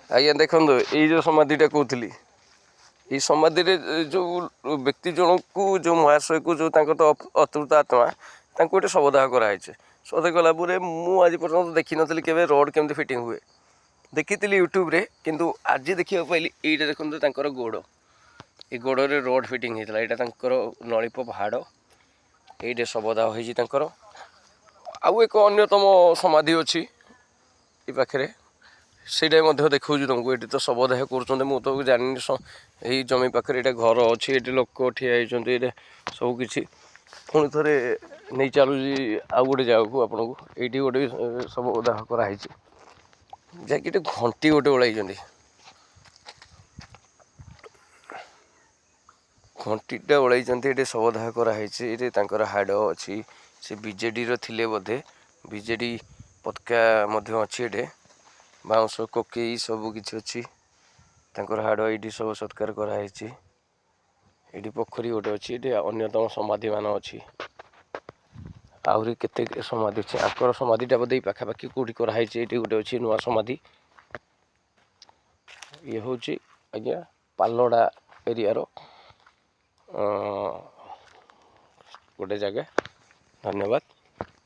ଆଜ୍ଞା ଦେଖନ୍ତୁ ଏଇ ଯେଉଁ ସମାଧିଟା କହୁଥିଲି, ଏଇ ସମାଧିରେ ଯେଉଁ ବ୍ୟକ୍ତି ଜଣକୁ ଯେଉଁ ମହାଶୟକୁ ଯେଉଁ ତାଙ୍କର ତ ଅତୃପ୍ତ ଆତ୍ମା ତାଙ୍କୁ ଗୋଟେ ଶବଦାହ କରାହେଇଛି। ଶବଦାହ କଲା ପରେ ମୁଁ ଆଜି ପର୍ଯ୍ୟନ୍ତ ଦେଖିନଥିଲି କେବେ ରଡ଼୍ କେମିତି ଫିଟିଙ୍ଗ ହୁଏ। ଦେଖିଥିଲି ୟୁଟ୍ୟୁବରେ, କିନ୍ତୁ ଆଜି ଦେଖିବାକୁ ପାଇଲି। ଏଇଟା ଦେଖନ୍ତୁ ତାଙ୍କର ଗୋଡ଼, ଏ ଗୋଡ଼ରେ ରଡ଼୍ ଫିଟିଙ୍ଗ ହେଇଥିଲା। ଏଇଟା ତାଙ୍କର ନଳିପ ପାହାଡ଼, ଏଇଠି ଶବଦାହ ହେଇଛି ତାଙ୍କର। ଆଉ ଏକ ଅନ୍ୟତମ ସମାଧି ଅଛି ଏ ପାଖରେ, ସେଇଟା ମଧ୍ୟ ଦେଖାଉଛି ତୁମକୁ। ଏଠି ତ ଶବଦାହ କରୁଛନ୍ତି, ମୁଁ ତ ଜାଣିନି। ଏଇ ଜମି ପାଖରେ ଏଇଟା ଘର ଅଛି, ଏଠି ଲୋକ ଠିଆ ହେଇଛନ୍ତି, ଏଇଟା ସବୁକିଛି। ପୁଣି ଥରେ ନେଇ ଚାଲୁଛି ଆଉ ଗୋଟେ ଜାଗାକୁ ଆପଣଙ୍କୁ। ଏଇଠି ଗୋଟେ ଶବଦାହ କରାହେଇଛି, ଯାହାକି ଏଠି ଘଣ୍ଟି ଗୋଟେ ଓଳାଇଛନ୍ତି। ଘଣ୍ଟିଟା ଓଳାଇଛନ୍ତି, ଏଠି ଶବଦାହ କରାହେଇଛି। ଏଠି ତାଙ୍କର ହାଡ଼ ଅଛି। ସେ ବିଜେଡ଼ିର ଥିଲେ ବୋଧେ, ବିଜେଡ଼ି ପତାକା ମଧ୍ୟ ଅଛି। ଏଠି ବାଉଁଶ କୋକେଇ ସବୁ କିଛି ଅଛି। ତାଙ୍କର ହାଡ଼ ଏଇଠି ସବୁ ସତ୍କାର କରାହେଇଛି। ଏଇଠି ପୋଖରୀ ଗୋଟେ ଅଛି, ଏଠି ଅନ୍ୟତମ ସମାଧିମାନ ଅଛି। ଆହୁରି କେତେ ସମାଧି ଅଛି। ଆଙ୍କର ସମାଧିଟା ବୋଧେ ପାଖାପାଖି କେଉଁଠି କରାହେଇଛି। ଏଇଠି ଗୋଟେ ଅଛି ନୂଆ ସମାଧି। ଇଏ ହେଉଛି ଆଜ୍ଞା ପାଲଡ଼ା ଏରିଆର ଗୋଟେ ଜାଗା। ଧନ୍ୟବାଦ।